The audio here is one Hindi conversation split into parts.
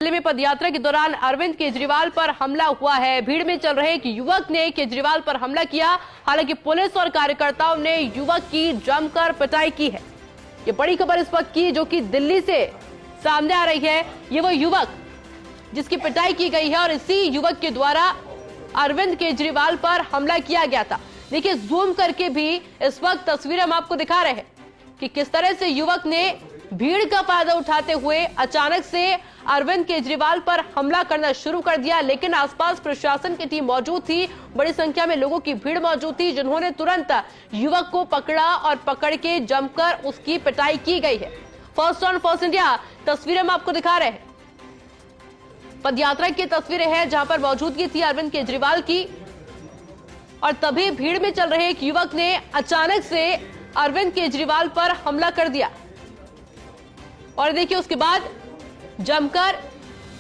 दिल्ली में पदयात्रा के दौरान अरविंद केजरीवाल पर हमला हुआ है। भीड़ में चल रहे एक युवक ने केजरीवाल पर हमला किया। हालांकि पुलिस और कार्यकर्ताओं ने युवक की जमकर पिटाई की है। ये बड़ी खबर इस वक्त की जो कि दिल्ली से सामने आ रही है। ये वो युवक जिसकी पिटाई की गई है और इसी युवक के द्वारा अरविंद केजरीवाल पर हमला किया गया था। देखिए, जूम करके भी इस वक्त तस्वीरें हम आपको दिखा रहे हैं कि किस तरह से युवक ने भीड़ का फायदा उठाते हुए अचानक से अरविंद केजरीवाल पर हमला करना शुरू कर दिया। लेकिन आसपास प्रशासन की टीम मौजूद थी, बड़ी संख्या में लोगों की भीड़ मौजूद थी, जिन्होंने तुरंत युवक को पकड़ा और पकड़ के जमकर उसकी पिटाई की गई है। फर्स्ट ऑन फर्स्ट इंडिया तस्वीरें हम आपको दिखा रहे हैं। पदयात्रा की तस्वीरें हैं जहां पर मौजूदगी थी अरविंद केजरीवाल की, और तभी भीड़ में चल रहे एक युवक ने अचानक से अरविंद केजरीवाल पर हमला कर दिया। और देखिए, उसके बाद जमकर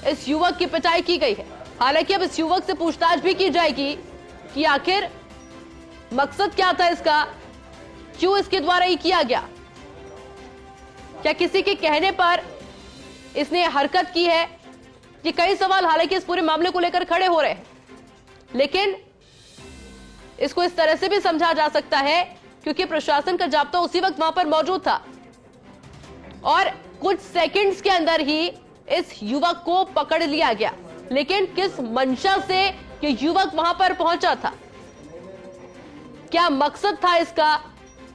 इस युवक की पिटाई की गई है। हालांकि अब इस युवक से पूछताछ भी की जाएगी कि आखिर मकसद क्या था इसका, क्यों इसके द्वारा ये किया गया, क्या किसी के कहने पर इसने हरकत की है। ये कई सवाल हालांकि इस पूरे मामले को लेकर खड़े हो रहे हैं, लेकिन इसको इस तरह से भी समझा जा सकता है क्योंकि प्रशासन का जाब्ता उसी वक्त वहां पर मौजूद था और कुछ सेकंड्स के अंदर ही इस युवक को पकड़ लिया गया। लेकिन किस मंशा से ये युवक वहां पर पहुंचा था, क्या मकसद था इसका,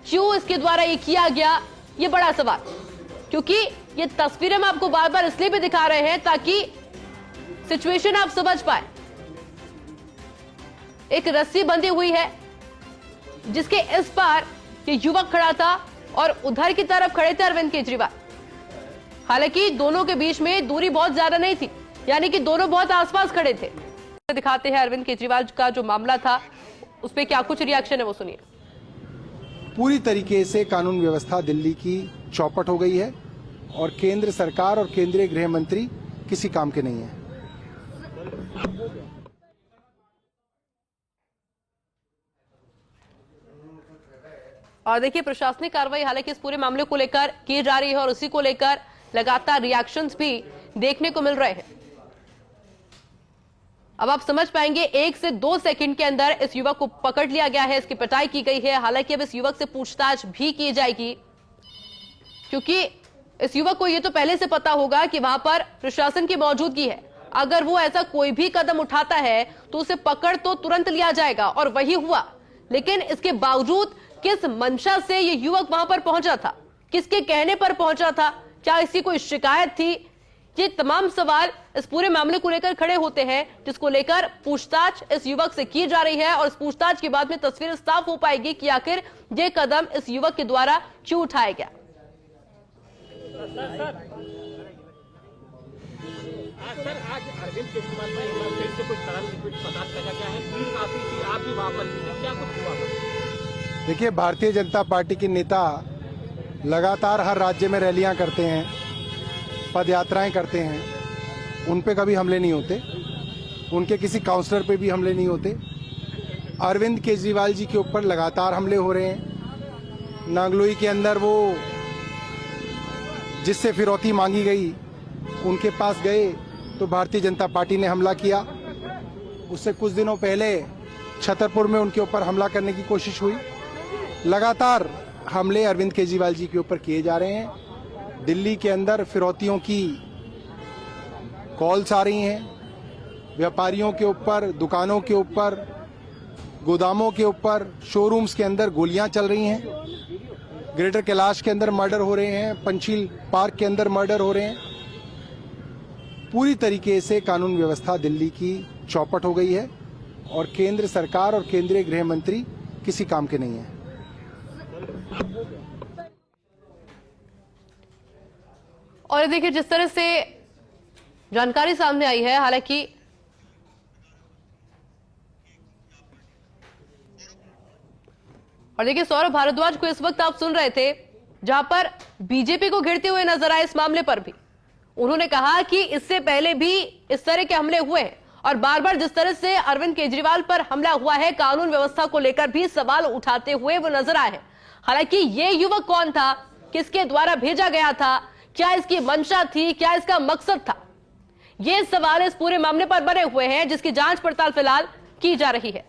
क्यों इसके द्वारा ये किया गया, ये बड़ा सवाल। क्योंकि ये तस्वीरें हम आपको बार बार इसलिए भी दिखा रहे हैं ताकि सिचुएशन आप समझ पाए। एक रस्सी बंधी हुई है जिसके इस पार ये युवक खड़ा था और उधर की तरफ खड़े थे अरविंद केजरीवाल। हालांकि दोनों के बीच में दूरी बहुत ज्यादा नहीं थी, यानी कि दोनों बहुत आसपास खड़े थे। दिखाते हैं अरविंद केजरीवाल का जो मामला था उस पर क्या कुछ रिएक्शन है वो सुनिए। पूरी तरीके से कानून व्यवस्था दिल्ली की चौपट हो गई है और केंद्र सरकार और केंद्रीय गृह मंत्री किसी काम के नहीं है। और देखिए, प्रशासनिक कार्रवाई हालांकि इस पूरे मामले को लेकर की जा रही है और उसी को लेकर लगातार रिएक्शंस भी देखने को मिल रहे हैं। अब आप समझ पाएंगे, 1 से 2 सेकंड के अंदर इस युवक को पकड़ लिया गया है, इसकी पिटाई की गई है। हालांकि अब इस युवक से पूछताछ भी की जाएगी क्योंकि इस युवक को यह तो पहले से पता होगा कि वहां पर प्रशासन की मौजूदगी है। अगर वो ऐसा कोई भी कदम उठाता है तो उसे पकड़ तो तुरंत लिया जाएगा, और वही हुआ। लेकिन इसके बावजूद किस मंशा से ये युवक वहां पर पहुंचा था, किसके कहने पर पहुंचा था, क्या इसकी कोई शिकायत थी, ये तमाम सवाल इस पूरे मामले को लेकर खड़े होते हैं, जिसको लेकर पूछताछ इस युवक से की जा रही है। और इस पूछताछ के बाद में तस्वीर साफ हो पाएगी कि आखिर ये कदम इस युवक के द्वारा क्यों उठाया गया। सर, आज अरविंद केजरीवाल का एक बार फिर से कुछ तरह से कुछ पदार्थ लगा गया है, भीड़ काफी थी, आप भी वहां पर थे, क्या कुछ हुआ? देखिए, भारतीय जनता पार्टी के नेता लगातार हर राज्य में रैलियां करते हैं, पदयात्राएं करते हैं, उन पे कभी हमले नहीं होते, उनके किसी काउंसलर पे भी हमले नहीं होते। अरविंद केजरीवाल जी के ऊपर लगातार हमले हो रहे हैं। नांगलोई के अंदर वो जिससे फिरौती मांगी गई उनके पास गए तो भारतीय जनता पार्टी ने हमला किया। उससे कुछ दिनों पहले छतरपुर में उनके ऊपर हमला करने की कोशिश हुई। लगातार हमले अरविंद केजरीवाल जी के ऊपर किए जा रहे हैं। दिल्ली के अंदर फिरौतियों की कॉल्स आ रही हैं, व्यापारियों के ऊपर, दुकानों के ऊपर, गोदामों के ऊपर, शोरूम्स के अंदर गोलियां चल रही हैं। ग्रेटर कैलाश के अंदर मर्डर हो रहे हैं, पंचशील पार्क के अंदर मर्डर हो रहे हैं। पूरी तरीके से कानून व्यवस्था दिल्ली की चौपट हो गई है और केंद्र सरकार और केंद्रीय गृह मंत्री किसी काम के नहीं है। और देखिए, जिस तरह से जानकारी सामने आई है, हालांकि और देखिए, सौरभ भारद्वाज को इस वक्त आप सुन रहे थे, जहां पर बीजेपी को घेरते हुए नजर आए इस मामले पर भी। उन्होंने कहा कि इससे पहले भी इस तरह के हमले हुए हैं और बार बार जिस तरह से अरविंद केजरीवाल पर हमला हुआ है, कानून व्यवस्था को लेकर भी सवाल उठाते हुए वो नजर आए हैं। हालांकि ये युवक कौन था, किसके द्वारा भेजा गया था, क्या इसकी मंशा थी, क्या इसका मकसद था, ये सवाल इस पूरे मामले पर बने हुए हैं, जिसकी जांच पड़ताल फिलहाल की जा रही है।